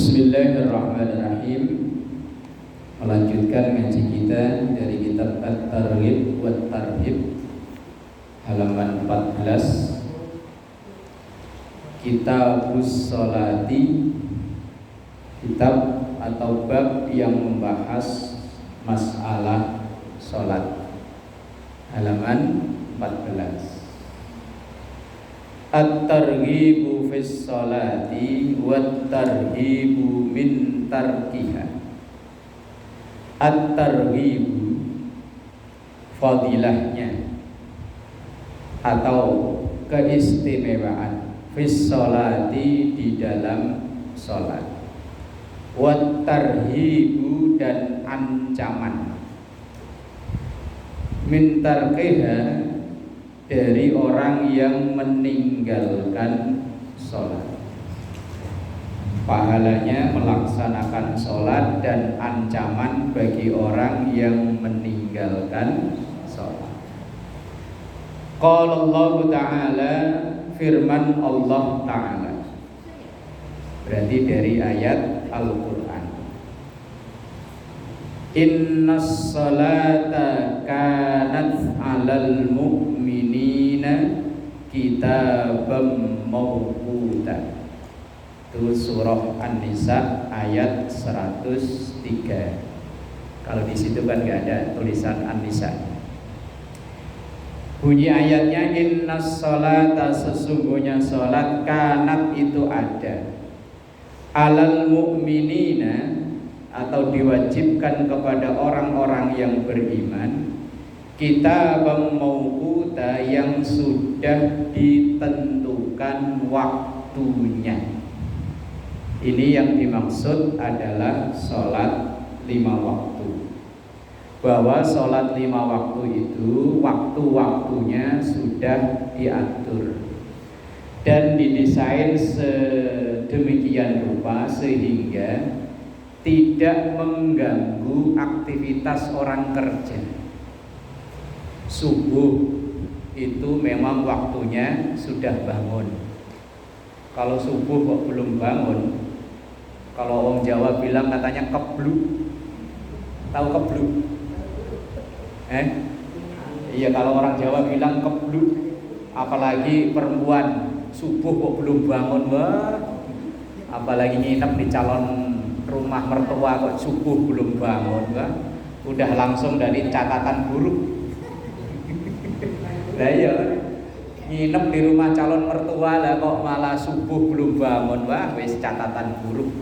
Bismillahirrahmanirrahim. Melanjutkan ngaji kita dari kitab At-Targhib wa Tarhib halaman 14. Kitabus Sholati, kitab atau bab yang membahas masalah sholat, halaman 14. At-targhibu fis sholati wat tarhibu min tarkiha. At-targhibu fadilahnya atau keistimewaan fis sholati di dalam sholat, wat tarhibu dan ancaman, min tarkiha dari orang yang meninggalkan sholat. Pahalanya melaksanakan sholat dan ancaman bagi orang yang meninggalkan sholat. Qala Allah Ta'ala, firman Allah Ta'ala, berarti dari ayat Al-Quran. Innas salata kanat 'alal mu'minina kitabam mawquta. Itu surah An-Nisa ayat 103. Kalau di situ kan nggak ada tulisan An-Nisa. Bunyi ayatnya, innas salata, sesungguhnya salat, kanat itu ada, 'alal mu'minina atau diwajibkan kepada orang-orang yang beriman, kitabam mawquta, yang sudah ditentukan waktunya. Ini yang dimaksud adalah sholat 5 waktu. Bahwa sholat 5 waktu itu waktu-waktunya sudah diatur dan didesain sedemikian rupa sehingga tidak mengganggu aktivitas orang kerja. Subuh itu memang waktunya sudah bangun. Kalau subuh kok belum bangun, kalau orang Jawa bilang katanya kebluk. Tahu kebluk? Iya, kalau orang Jawa bilang kebluk. Apalagi perempuan, subuh kok belum bangun, wah. Apalagi nginep di calon rumah mertua kok subuh belum bangun, kan? Udah langsung dari catatan buruk. Lah iya, nginep di rumah calon mertua lah kok malah subuh belum bangun, wah wis catatan buruk.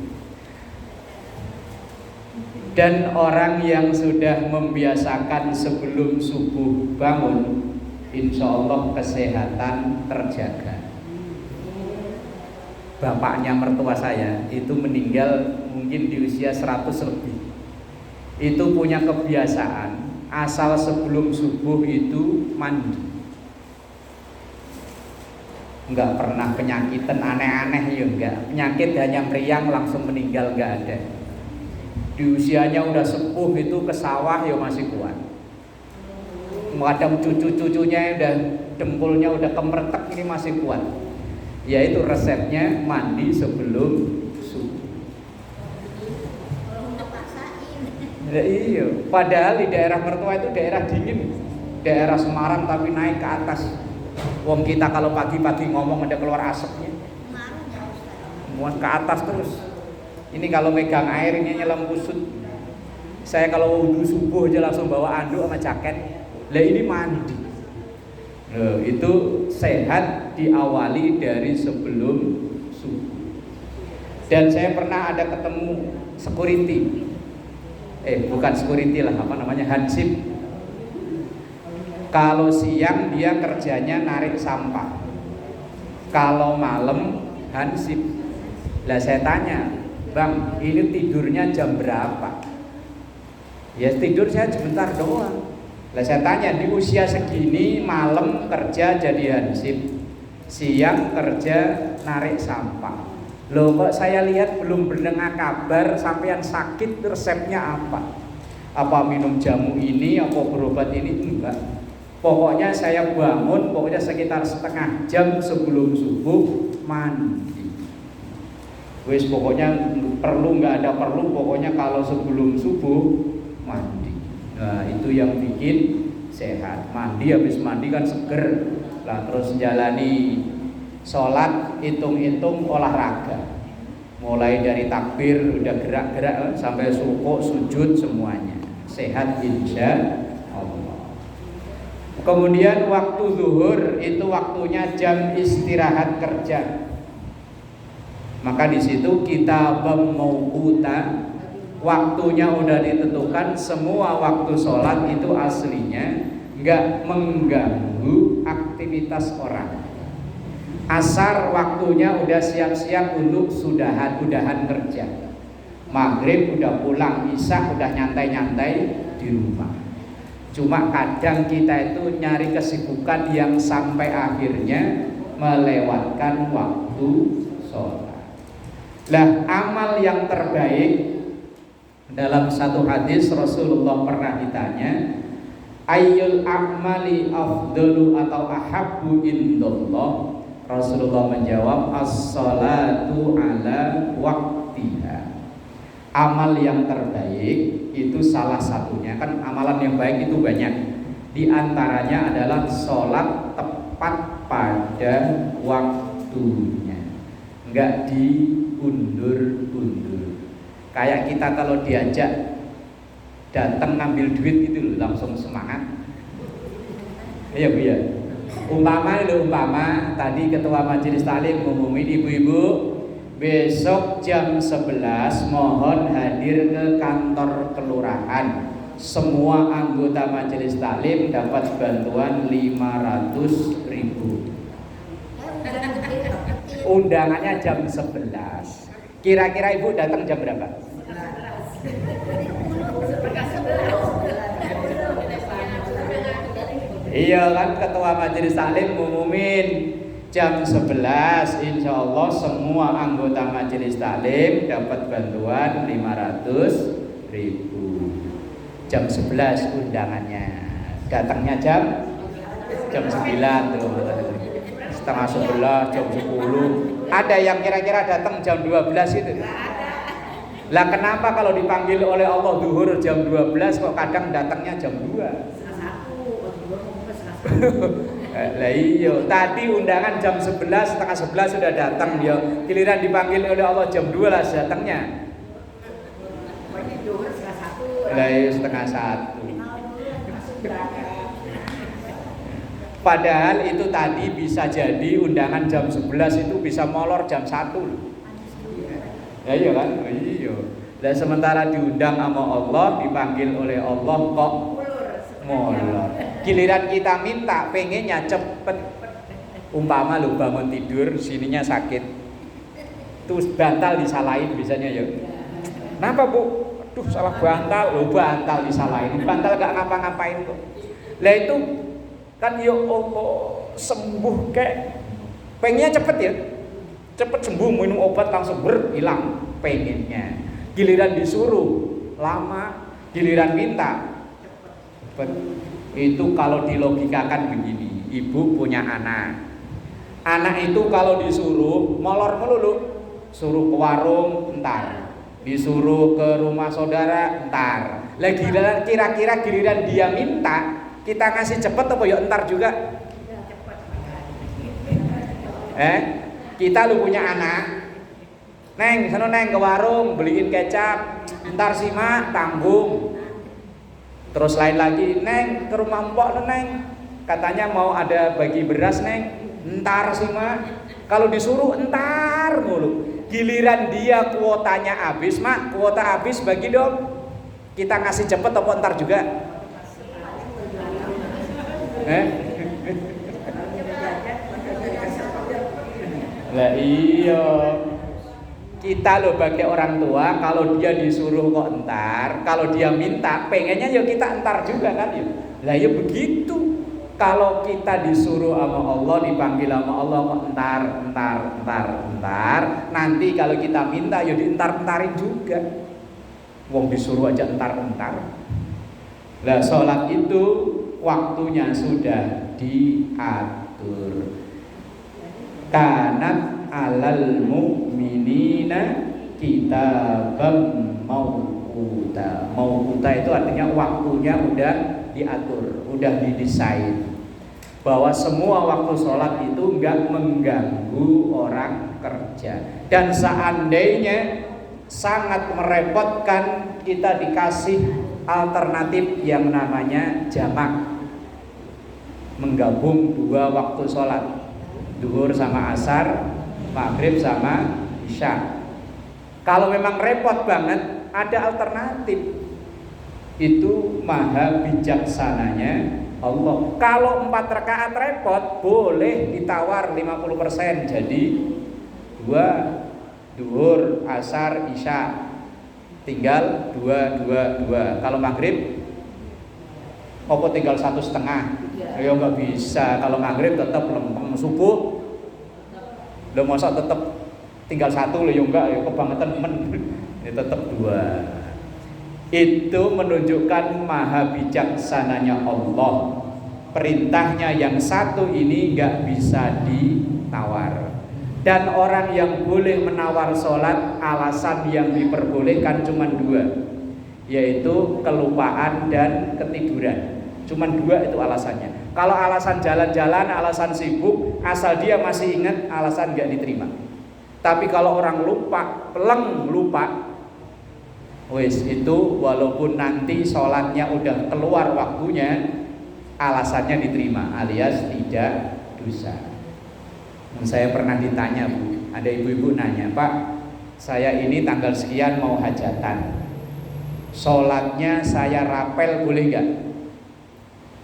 Dan orang yang sudah membiasakan sebelum subuh bangun, insya Allah kesehatan terjaga. Bapaknya mertua saya itu meninggal mungkin di usia 100 lebih. Itu punya kebiasaan asal sebelum subuh itu mandi. Enggak pernah penyakitan aneh-aneh ya enggak. Penyakit hanya meriang langsung meninggal enggak ada. Di usianya udah sepuh itu ke sawah ya masih kuat. Kadang cucu-cucunya udah dempulnya udah kemertek ini masih kuat. Yaitu resepnya mandi sebelum subuh. Iya, padahal di daerah mertua itu daerah dingin, daerah Semarang tapi naik ke atas. Wong kita kalau pagi-pagi ngomong ada keluar asapnya. Muat ke atas terus. Ini kalau megang air ini nyelam kusut. Saya kalau wudhu subuh aja langsung bawa anduk sama jaket. Lah ini mandi. Itu sehat diawali dari sebelum subuh. Dan saya pernah ada ketemu security, bukan security lah, apa namanya, hansip. Kalau siang dia kerjanya narik sampah, kalau malam hansip. Lah saya tanya, bang ini tidurnya jam berapa? Ya tidur saya sebentar doang. Lah saya tanya, di usia segini malam kerja jadi hansip, siang kerja narik sampah. Loh kok saya lihat belum mendengar kabar sampean sakit, resepnya apa? Apa minum jamu ini, apa berobat ini? Enggak. Pokoknya saya bangun, pokoknya sekitar setengah jam sebelum subuh mandi. Wis pokoknya perlu nggak ada perlu, pokoknya kalau sebelum subuh mandi. Nah itu yang bikin sehat. Mandi, habis mandi kan seger lah, terus jalani sholat, hitung-hitung olahraga, mulai dari takbir udah gerak-gerak sampai rukuk, sujud, semuanya sehat insya Allah. Kemudian waktu zuhur itu waktunya jam istirahat kerja. Maka di situ kita mauquta, waktunya udah ditentukan. Semua waktu sholat itu aslinya nggak mengganggu aktivitas orang. Asar waktunya udah siap-siap untuk udahan kerja. Maghrib udah pulang, isya udah nyantai-nyantai di rumah. Cuma kadang kita itu nyari kesibukan yang sampai akhirnya melewatkan waktu sholat. Lah amal yang terbaik, dalam satu hadis Rasulullah pernah ditanya, ayyul a'mali afdalu atau ahabbu indallah. Rasulullah menjawab, as-salatu ala waktiha. Amal yang terbaik itu salah satunya, kan amalan yang baik itu banyak. Di antaranya adalah sholat tepat pada waktunya, enggak diundur-undur. Kayak kita kalau diajak datang ngambil duit gitu loh, langsung semangat. Iya Bu ya. Umpama tadi ketua majelis taklim ngumumin, ibu-ibu besok jam 11 mohon hadir ke kantor kelurahan. Semua anggota majelis taklim dapat bantuan 500.000. Undangannya jam 11. Kira-kira ibu datang jam berapa? Iya kan, ketua majelis taklim ngumumin jam 11, insya Allah semua anggota majelis taklim dapat bantuan 500.000. Jam 11 undangannya, datangnya jam 9 tuh, setengah 11, jam 10. Ada yang kira-kira datang jam 12 itu? Lah kenapa kalau dipanggil oleh Allah zuhur jam 12 kok kadang datangnya jam 2? Lah iya, tadi undangan jam 11, setengah 11 sudah datang dia. Giliran dipanggil oleh Allah jam 12 datangnya. Lah iya, setengah 1. Padahal itu tadi bisa jadi undangan jam 11 itu bisa molor jam 1. Ya iya kan? Iya. Dan sementara diundang sama Allah, dipanggil oleh Allah kok molor. Giliran kita minta pengennya cepet. Umpama lu bangun tidur sininya sakit, terus bantal disalahin biasanya ya. Kenapa Bu? Aduh salah bantal, lu bantal disalahin. Bantal gak ngapa-ngapain kok. Lah itu kan ya Allah sembuh kek. Pengennya cepet ya. Cepet sembuh, minum obat langsung hilang pengennya. Giliran disuruh lama, giliran minta cepet. Itu kalau dilogikakan begini, ibu punya anak. Anak itu kalau disuruh molor melulu, suruh ke warung entar, disuruh ke rumah saudara entar. Lagi kira-kira giliran dia minta, kita ngasih cepet apa ya entar juga? Kita lu punya anak, Neng, sana Neng ke warung beliin kecap, entar sih mak tanggung. Terus lain lagi, Neng ke rumah Mpok Neng, katanya mau ada bagi beras Neng, entar sih mak. Kalau disuruh entar mulu. Giliran dia kuotanya habis, mak kuota habis bagi dong. Kita ngasih cepet apa entar juga? Lah iya. Kita loh bagi orang tua, kalau dia disuruh kok entar, kalau dia minta pengennya ya kita entar juga kan ya. Lah ya begitu. Kalau kita disuruh sama Allah, dipanggil sama Allah kok entar, nanti kalau kita minta ya dientar-entarin juga. Wong disuruh aja entar-entar. Lah sholat itu waktunya sudah diatur. Kanat 'alal mu'minina kitabam mauquta. Mauquta itu artinya waktunya udah diatur, udah didesain. Bahwa semua waktu sholat itu enggak mengganggu orang kerja. Dan seandainya sangat merepotkan, kita dikasih alternatif yang namanya jamak, menggabung dua waktu sholat, zuhur sama asar, maghrib sama isya. Kalau memang repot banget, ada alternatif. Itu maha bijaksananya Allah. Kalau 4 rakaat repot, boleh ditawar 50%, jadi 2 zuhur, asar, isya, tinggal 2. Kalau maghrib apa tinggal 1,5? Ya nggak bisa. Kalau maghrib tetap lempeng, subuh lo masa tetap tinggal 1 lo, ya enggak, ya kebangetan ini tetap 2. Itu menunjukkan maha bijaksananya Allah. Perintahnya yang satu ini nggak bisa ditawar. Dan orang yang boleh menawar sholat, alasan yang diperbolehkan cuma 2, yaitu kelupaan dan ketiduran. Cuma 2 itu alasannya. Kalau alasan jalan-jalan, alasan sibuk, asal dia masih ingat, alasan nggak diterima. Tapi kalau orang lupa, peleng lupa, wes itu walaupun nanti sholatnya udah keluar waktunya, alasannya diterima, alias tidak dosa. Saya pernah ditanya, Bu, ada ibu-ibu nanya, Pak, saya ini tanggal sekian mau hajatan, sholatnya saya rapel boleh nggak?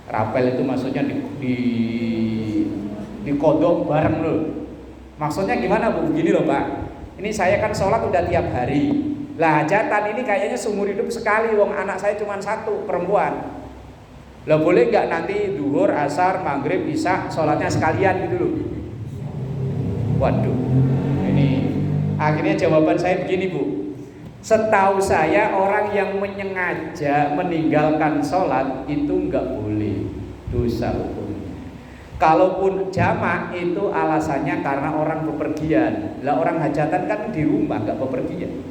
Rapel itu maksudnya di kodok bareng loh. Maksudnya gimana, Bu? Begini loh, Pak, ini saya kan sholat udah tiap hari. Lah hajatan ini kayaknya seumur hidup sekali, wong anak saya cuma 1 perempuan. Lah boleh nggak nanti zuhur, asar, maghrib, isya sholatnya sekalian gitu loh. Waduh, ini akhirnya jawaban saya begini, Bu. Setahu saya orang yang menyengaja meninggalkan sholat itu nggak boleh, dosa hukumnya. Kalaupun jamak itu alasannya karena orang bepergian. Lah orang hajatan kan di rumah nggak bepergian.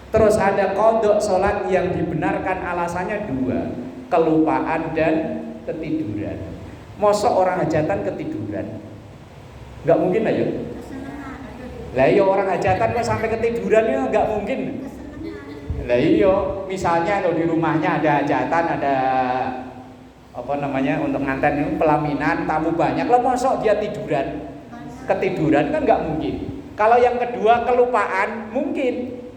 Terus ada qadha sholat yang dibenarkan, alasannya 2, kelupaan dan ketiduran. Mosok orang hajatan ketiduran? Nggak mungkin lah ya. Lah iya orang hajatan kok sampai ketiduran ya nggak mungkin. Lah iya, misalnya kalau di rumahnya ada hajatan, ada apa namanya untuk nganten itu pelaminan, tamu banyak, lah mosok dia tiduran? Ketiduran kan nggak mungkin. Kalau yang kedua kelupaan mungkin.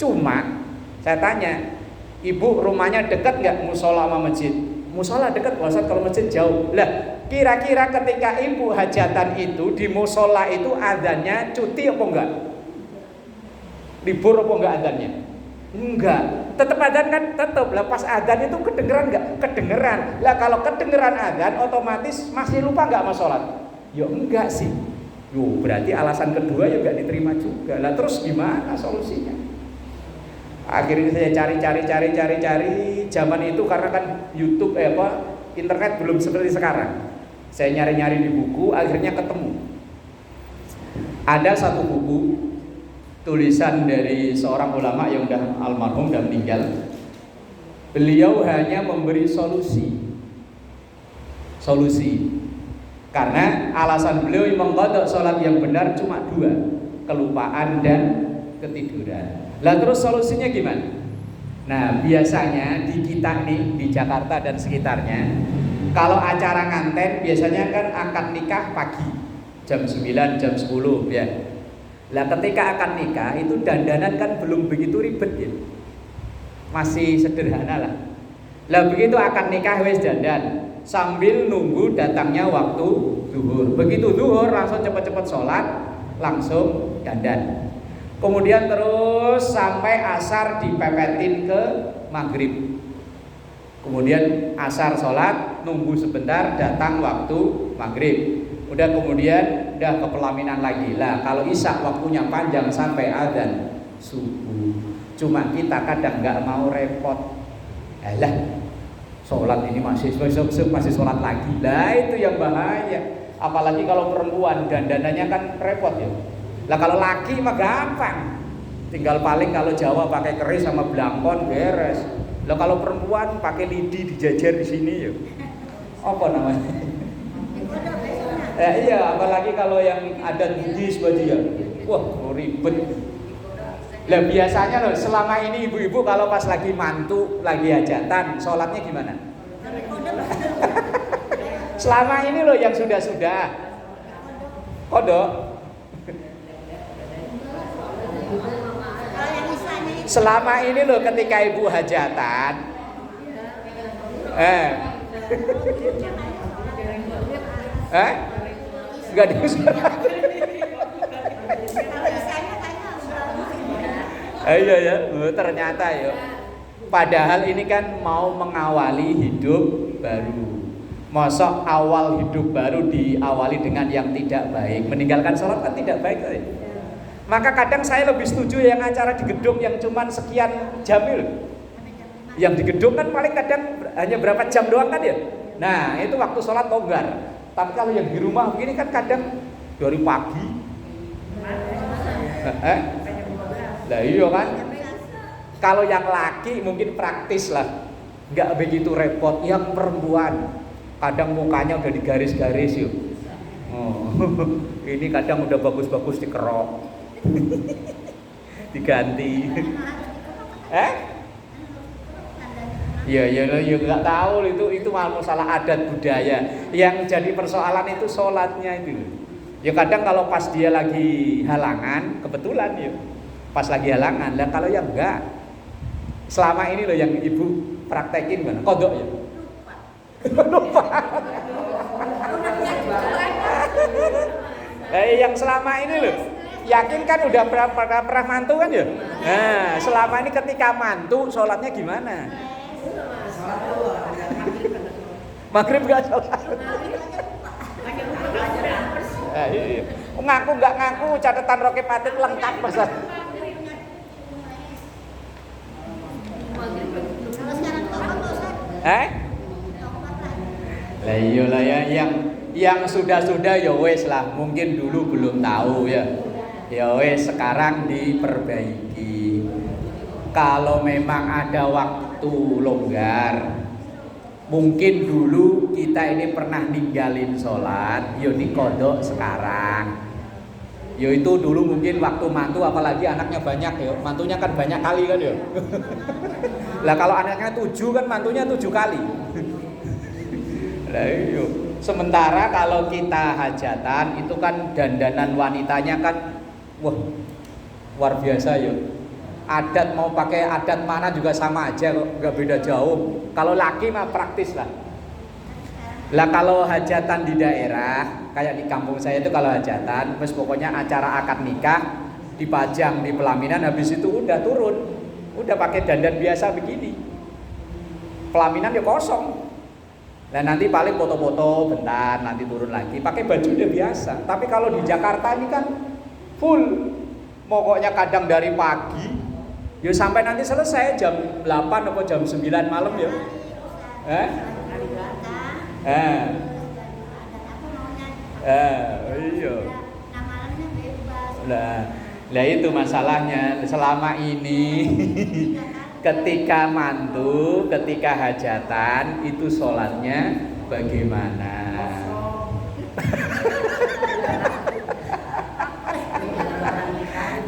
Cuma saya tanya, ibu rumahnya dekat nggak musola sama masjid? Musola dekat, Ustaz, kalau masjid jauh. Lah kira-kira ketika ibu hajatan itu di musola itu adanya cuti apa enggak? Libur apa enggak adanya? Enggak, tetap adzan kan tetap. Lah pas adzan itu kedengeran enggak? Kedengeran. Lah kalau kedengeran adzan otomatis masih lupa enggak sama sholat? Ya enggak sih. Yo berarti alasan kedua ya enggak diterima juga. Lah terus gimana solusinya? Akhirnya saya cari zaman itu karena kan YouTube internet belum seperti sekarang. Saya nyari-nyari di buku, akhirnya ketemu. Ada satu buku tulisan dari seorang ulama yang udah almarhum dan meninggal. Beliau hanya memberi solusi. Karena alasan beliau mengqadha sholat yang benar cuma 2, kelupaan dan ketiduran. Lah terus solusinya gimana? Nah biasanya di kita nih di Jakarta dan sekitarnya, kalau acara nganten biasanya kan akad nikah pagi jam 9, jam 10 ya. Lah ketika akad nikah itu dandanan kan belum begitu ribet ya, masih sederhana lah. Lah begitu akad nikah wis dandan sambil nunggu datangnya waktu zuhur. Begitu zuhur langsung cepet-cepet sholat, langsung dandan. Kemudian terus sampai asar dipepetin ke maghrib. Kemudian asar sholat, nunggu sebentar, datang waktu maghrib. Udah kemudian udah ke pelaminan lagi. Lah kalau isya waktunya panjang sampai adzan subuh. Cuma kita kadang nggak mau repot. Alah, sholat ini masih sholat lagi. Lah itu yang bahaya. Apalagi kalau perempuan dandanannya kan repot ya. Lah kalau laki mah gampang. Tinggal paling kalau Jawa pakai keris sama blangkon beres. Lah kalau perempuan pakai lidi dijajar di sini ya. Apa namanya? Iya, apalagi kalau yang adat Bugis baju ya. Wah, ribet. Lah biasanya loh, selama ini ibu-ibu kalau pas lagi mantu, lagi hajatan, sholatnya gimana? Selama ini loh yang sudah-sudah kodok. Selama ini loh ketika ibu hajatan, nggak diusahakan. Iya ya, ternyata ya. Padahal ini kan mau mengawali hidup baru. Mosok awal hidup baru diawali dengan yang tidak baik, meninggalkan sholat kan tidak baik. Maka kadang saya lebih setuju yang acara di gedung yang cuman sekian jam itu. Yang di gedung kan paling kadang hanya berapa jam doang kan ya. Nah itu waktu sholat longgar. Tapi kalau yang di rumah begini kan kadang dari pagi. Lah iya kan. Kalau yang laki mungkin praktis lah, nggak begitu repot. Yang perempuan kadang mukanya udah digaris-garis yuk. Oh, ini kadang udah bagus-bagus dikerok, diganti. Ya nggak tahu itu masalah adat budaya. Yang jadi persoalan itu sholatnya itu. Ya kadang kalau pas dia lagi halangan, kebetulan ya, pas lagi halangan. Lah kalau yang enggak, selama ini loh yang ibu praktekin mana? Kodok ya. Lupa. Yang selama ini loh, yakin kan udah pernah mantu kan ya? Nah, selama ini ketika mantu sholatnya gimana? Maghrib gak sholat. Iya. Ngaku gak ngaku, catatan Roke Patit lengkap masa. Lah iya lah ya, yang sudah-sudah ya wes lah, mungkin dulu belum tahu ya. Ya wes sekarang diperbaiki. Kalau memang ada waktu longgar, mungkin dulu kita ini pernah ninggalin sholat, yo dikodok sekarang. Yo itu dulu mungkin waktu mantu, apalagi anaknya banyak yo, mantunya kan banyak kali kan yo. Lah kalau anaknya 7 kan mantunya 7 kali. Lah iya. Sementara kalau kita hajatan itu kan dandanan wanitanya kan wah luar biasa ya. Adat mau pakai adat mana juga sama aja kok, nggak beda jauh. Kalau laki mah praktis lah. Lah kalau hajatan di daerah kayak di kampung saya itu kalau hajatan, terus pokoknya acara akad nikah dipajang di pelaminan, habis itu udah turun, udah pakai dandan biasa begini. Pelaminan ya kosong. Nah nanti paling foto-foto bentar, nanti turun lagi pakai baju udah biasa. Tapi kalau di Jakarta ini kan full, pokoknya kadang dari pagi, ya sampai nanti selesai jam 8 atau jam 9 malam ya. Iya. Lah itu masalahnya selama ini. Ketika mantu, ketika hajatan itu sholatnya bagaimana?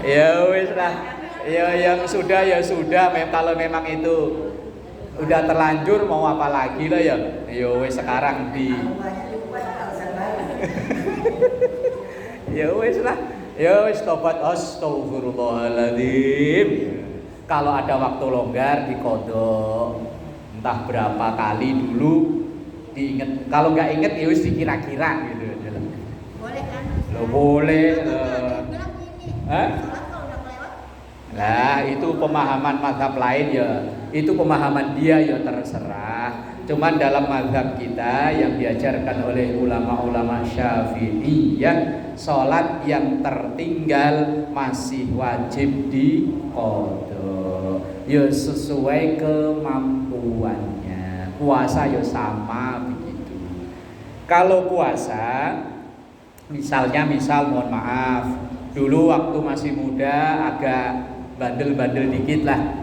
Ya wis lah, ya yang sudah ya sudah. Kalau memang itu udah terlanjur mau apa lagi lah ya. Ya wis sekarang di. Ya wis lah, ya wis tobat astagfirullahaladzim. Kalau ada waktu longgar dikodok, entah berapa kali dulu diinget. Kalau nggak inget ya wis dikira-kira gitu. Boleh kan? Lo boleh. Lah itu pemahaman mazhab lain ya. Itu pemahaman dia ya terserah. Cuman dalam mazhab kita yang diajarkan oleh ulama-ulama Syafi'iyah, sholat yang tertinggal masih wajib diqodho. Ya sesuai kemampuannya. Puasa ya sama begitu. Kalau puasa, misal mohon maaf, Dulu waktu masih muda agak bandel-bandel dikit lah,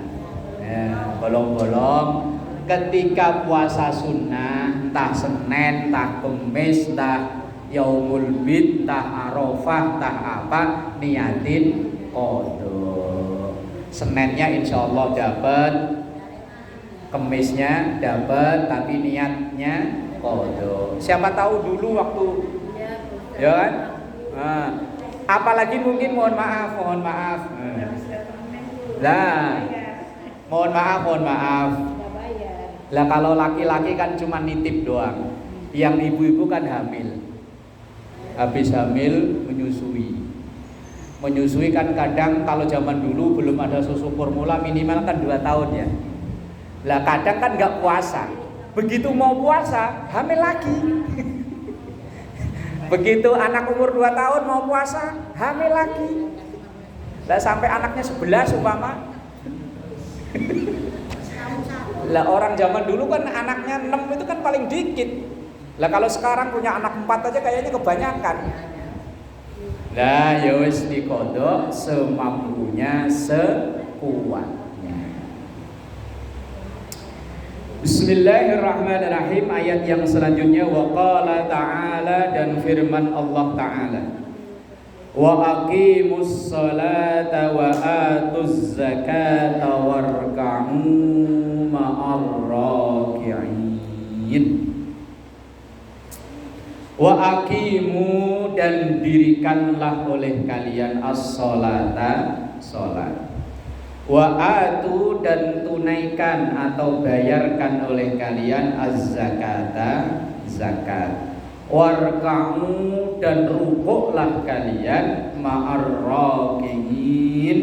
ya, bolong-bolong. Ketika puasa sunnah, entah Senin, entah Kemis, entah Yaumul Bid, entah Arafah, entah apa, niatin qadha. Seninnya insya Allah dapat, Kemisnya dapat, tapi niatnya qadha. Siapa tahu dulu waktu, ya kan? Nah, apalagi mungkin mohon maaf. Lah, mohon maaf. Lah kalau laki-laki kan cuma nitip doang. Yang ibu-ibu kan hamil. Habis hamil menyusui. Menyusui kan kadang kalau zaman dulu belum ada susu formula minimal kan 2 tahun ya. Lah kadang kan nggak puasa. Begitu mau puasa, hamil lagi. Begitu anak umur 2 tahun mau puasa, hamil lagi. Lah sampai anaknya 11 umpama. Lah orang zaman dulu kan anaknya 6 itu kan paling dikit. Lah kalau sekarang punya anak 4 aja kayaknya kebanyakan. Lah ya wis dikodok semampunya, sekuatnya. Bismillahirrahmanirrahim. Ayat yang selanjutnya, wa qala ta'ala, dan firman Allah Ta'ala, wa aqimus salata wa atuz zakata warka'u ma'ar raki'in. Wa aqimu, dan dirikanlah oleh kalian as-salata, salat. Wa atu, dan tunaikan atau bayarkan oleh kalian az-zakata, zakat. Warka'u, dan rukuklah kalian ma'ar raki'in,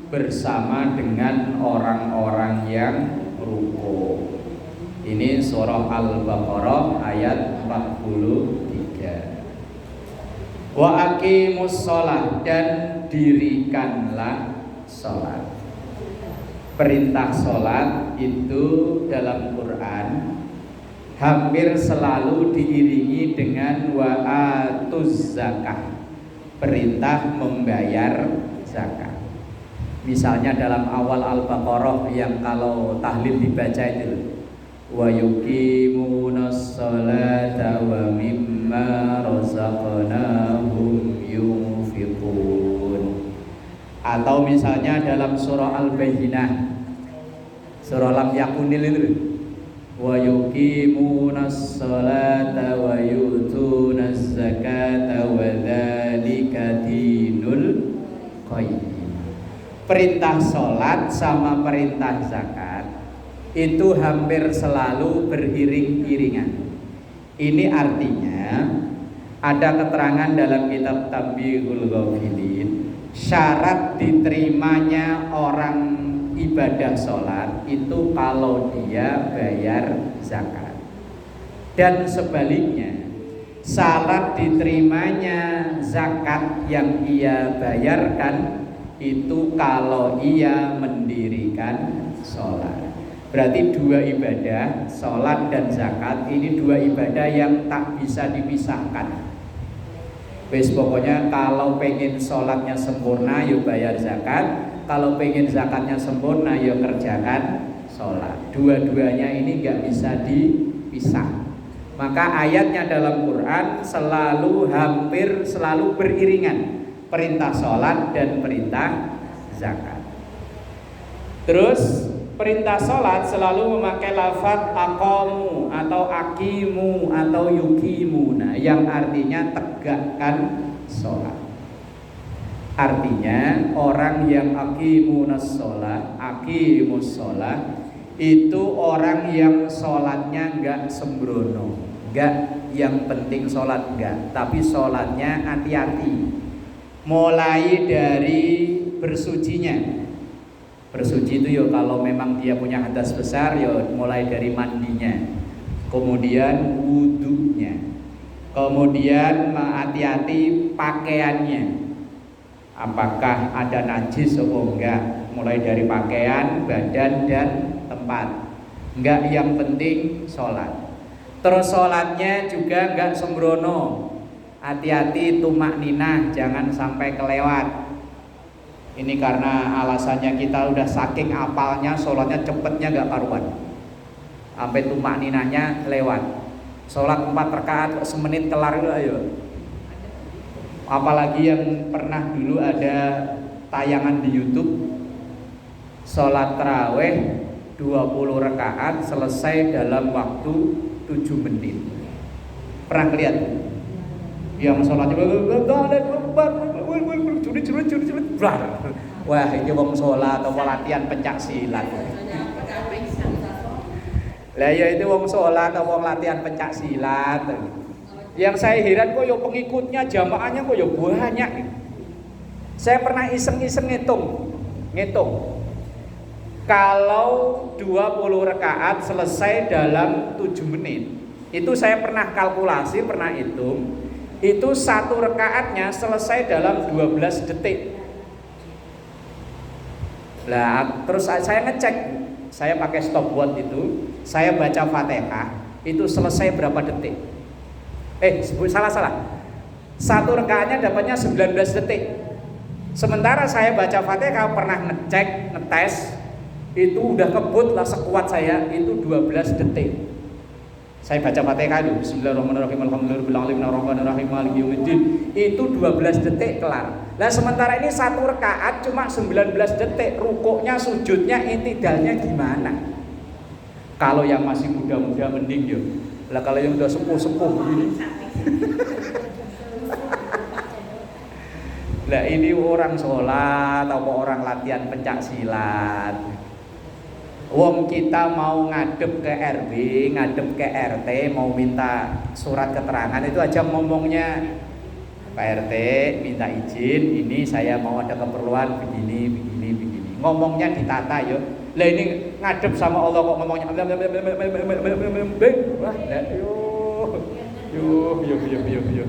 bersama dengan orang-orang yang rukuk. Ini surah Al-Baqarah ayat 43. Wa aqimus shalah, dan dirikanlah salat. Perintah salat itu dalam Quran hampir selalu diiringi dengan wa atuz zakah, perintah membayar zakat. Misalnya dalam awal Al-Baqarah yang kalau tahlil dibaca itu, wa yuqimunas salata wa mimma razaqnahum yunfiqun. Atau misalnya dalam surah Al-Bayyinah, surah Lam Yakunil itu, wa yuqimunas salata wa yu'tunaz zakata wa dzalika dinul qayyim. Perintah salat sama perintah zakat itu hampir selalu beriring-iringan. Ini artinya ada keterangan dalam kitab Tanbihul Ghafilin, syarat diterimanya orang ibadah sholat itu kalau dia bayar zakat. Dan sebaliknya, syarat diterimanya zakat yang ia bayarkan itu kalau ia mendirikan sholat. Berarti dua ibadah, sholat dan zakat, ini dua ibadah yang tak bisa dipisahkan. Wes pokoknya kalau pengen sholatnya sempurna yuk bayar zakat, kalau pengen zakatnya sempurna yuk kerjakan sholat. Dua-duanya ini gak bisa dipisah. Maka ayatnya dalam Quran selalu hampir selalu beriringan, perintah sholat dan perintah zakat. Terus perintah sholat selalu memakai lafaz aqamu atau aqimu atau yuqimuna, yang artinya tegakkan sholat. Artinya orang yang aqimunas sholat, aqimus sholat, itu orang yang sholatnya enggak sembrono, enggak yang penting sholat enggak, tapi sholatnya hati-hati. Mulai dari bersucinya. Bersuci itu yo kalau memang dia punya hadas besar yo mulai dari mandinya, kemudian wudunya, kemudian hati-hati pakaiannya, apakah ada najis atau enggak, mulai dari pakaian, badan dan tempat. Enggak yang penting sholat. Terus sholatnya juga enggak sembrono, hati-hati tumak ninah, jangan sampai kelewat. Ini karena alasannya kita udah saking apalnya, sholatnya cepetnya gak karuan, sampai tumak ninahnya lewat. Sholat 4 rakaat semenit kelar itu ayo. Apalagi yang pernah dulu ada tayangan di YouTube, sholat taraweh 20 rakaat selesai dalam waktu 7 menit. Pernah lihat? Yang sholatnya wah ini wong sholat atau latihan pencak silat. Lah ya itu wong sholat atau wong latihan pencak silat. Yang saya heran kok ya pengikutnya, jamaahnya kok ya banyak. Saya pernah iseng-iseng ngitung. Kalau 20 rakaat selesai dalam 7 menit, itu saya pernah kalkulasi, pernah hitung, itu 1 rakaatnya selesai dalam 12 detik. Lah terus saya ngecek, saya pakai stopwatch itu, saya baca Fatihah, itu selesai berapa detik? Salah. 1 rakaatnya dapatnya 19 detik. Sementara saya baca Fatihah pernah ngetes, itu udah kebut lah sekuat saya, itu 12 detik. Saya baca Fatihah dulu, Bismillahirrahmanirrahim, Alhamdulillahirabbil arrahmanirrahim, maliki yaumiddin. Itu 12 detik kelar. Lah sementara ini 1 rakaat cuma 19 detik, rukuknya, sujudnya, i'tidalnya gimana? Kalau yang masih muda-muda mending yo. Lah kalau yang udah sepuh-sepuh begini. Lah ini orang sholat atau orang latihan pencak silat. Wong kita mau ngadep ke RW, ngadep ke RT, mau minta surat keterangan itu aja ngomongnya, Pak RT minta izin, ini saya mau ada keperluan begini. Ngomongnya ditata yo. Lah ini ngadep sama Allah kok ngomongnya wah, yo.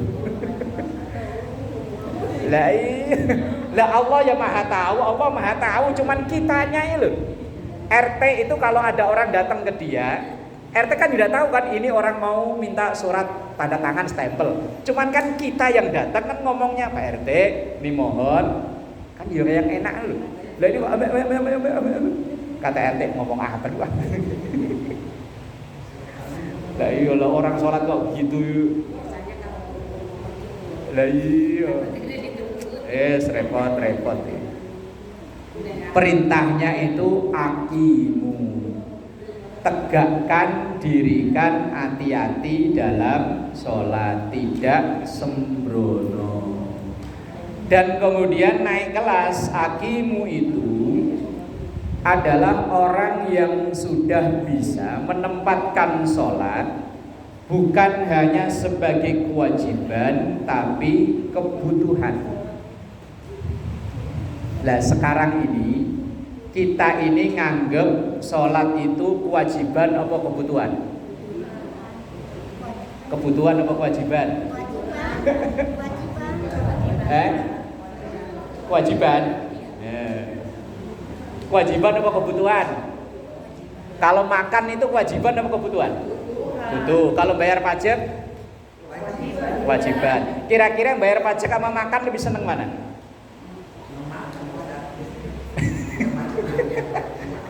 Lah Allah ya maha tahu, cuman kitanya ya loh. RT itu kalau ada orang datang ke dia, RT kan tidak tahu kan ini orang mau minta surat tanda tangan stempel. Cuman kan kita yang datang kan ngomongnya, Pak RT, ini mohon, kan yang enak loh. Lah ini kata RT ngomong apa dua? Lah iya lah orang sholat kok gitu. Lah iya. Repot. Perintahnya itu aqimu, tegakkan, dirikan, hati-hati dalam sholat, tidak sembrono. Dan kemudian naik kelas, aqimu itu adalah orang yang sudah bisa menempatkan sholat bukan hanya sebagai kewajiban tapi kebutuhan. Lah sekarang ini kita ini nganggep sholat itu kewajiban apa kebutuhan? Kebutuhan apa kewajiban? Kewajiban. Kewajiban apa kebutuhan? Kalau makan itu kewajiban apa kebutuhan? Betul. Kalau bayar pajak? Kewajiban. Kira-kira yang bayar pajak sama makan lebih seneng mana?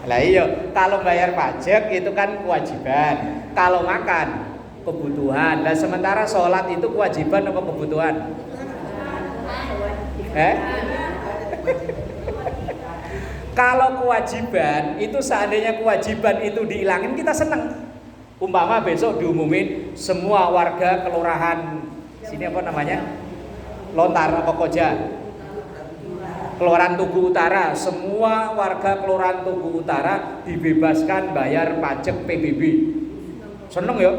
Lah iya, kalau bayar pajak itu kan kewajiban, kalau makan kebutuhan. Nah sementara sholat itu kewajiban apa kebutuhan? Kalau kewajiban itu seandainya kewajiban itu dihilangin kita seneng. Umpama besok diumumin semua warga kelurahan sini apa namanya? Lontar apa Koja? Kelurahan Tugu Utara, semua warga Kelurahan Tugu Utara dibebaskan bayar pajak PBB. Seneng ya?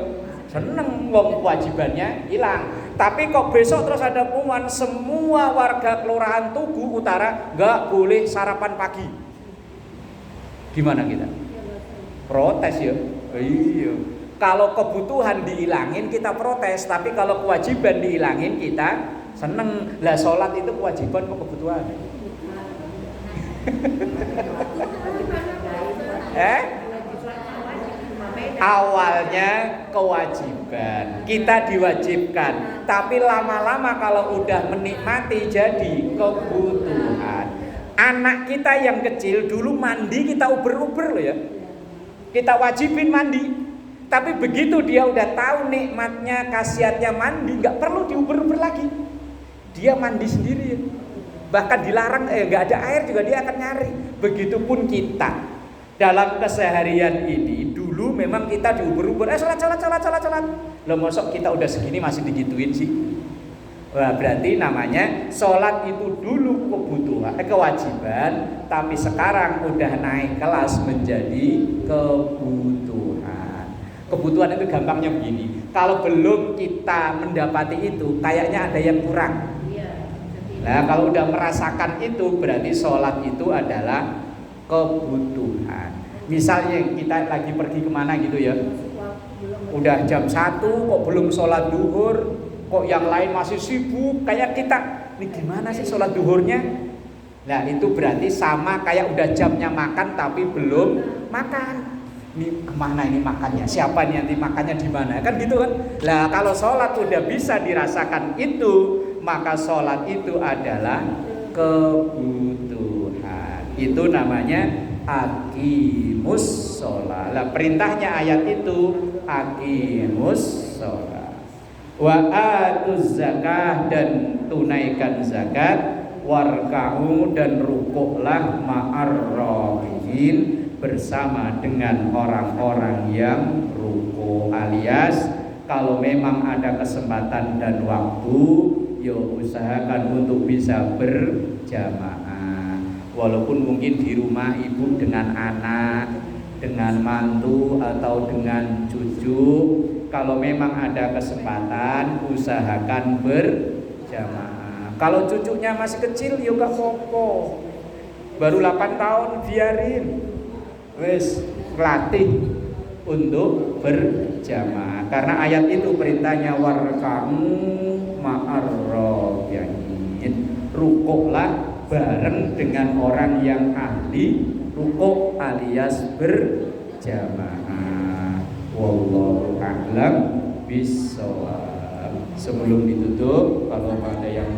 Seneng, wong kewajibannya hilang. Tapi kok besok terus ada pengumuman semua warga Kelurahan Tugu Utara nggak boleh sarapan pagi. Gimana kita? Protes ya? Iya. Kalau kebutuhan dihilangin kita protes, tapi kalau kewajiban dihilangin kita seneng. Lah sholat itu kewajiban kok kebutuhan? Awalnya kewajiban, kita diwajibkan, tapi lama-lama kalau udah menikmati jadi kebutuhan. Anak kita yang kecil dulu mandi kita uber-uber loh ya, kita wajibin mandi, tapi begitu dia udah tahu nikmatnya, khasiatnya mandi, nggak perlu diuber-uber lagi, dia mandi sendiri ya. Bahkan dilarang, nggak ada air juga dia akan nyari. Begitupun kita dalam keseharian ini, dulu memang kita diuber-uber, sholat. Loh mosok kita udah segini masih digituin sih. Wah, berarti namanya sholat itu dulu kebutuhan, kewajiban, tapi sekarang udah naik kelas menjadi kebutuhan. Kebutuhan itu gampangnya begini, kalau belum kita mendapati itu, kayaknya ada yang kurang. Nah, kalau udah merasakan itu, berarti sholat itu adalah kebutuhan. Misalnya kita lagi pergi kemana gitu ya, udah jam 1 kok belum sholat duhur, kok yang lain masih sibuk, kayak kita, ini gimana sih sholat duhurnya? Nah itu berarti sama kayak udah jamnya makan tapi belum makan. Ini kemana ini makannya? Siapa nih nanti makannya di mana? Kan gitu kan? Nah kalau sholat udah bisa dirasakan itu, maka sholat itu adalah kebutuhan. Itu namanya aqimus sholat. Lah perintahnya ayat itu aqimus sholat. Wa atuz zakah, dan tunaikan zakat, warka'u, dan rukuklah ma'ar rakiin, bersama dengan orang-orang yang ruku. Alias kalau memang ada kesempatan dan waktu, ya usahakan untuk bisa berjamaah. Walaupun mungkin di rumah ibu dengan anak, dengan mantu atau dengan cucu, kalau memang ada kesempatan usahakan berjamaah. Kalau cucunya masih kecil ya gak apa-apa, baru 8 tahun biarin, wes latih untuk berjamaah. Karena ayat itu perintahnya warkamu ma'arrobiyin, rukuklah bareng dengan orang yang ahli rukuk alias berjamaah. Wallahu a'lam bishawab. Sebelum ditutup, kalau ada yang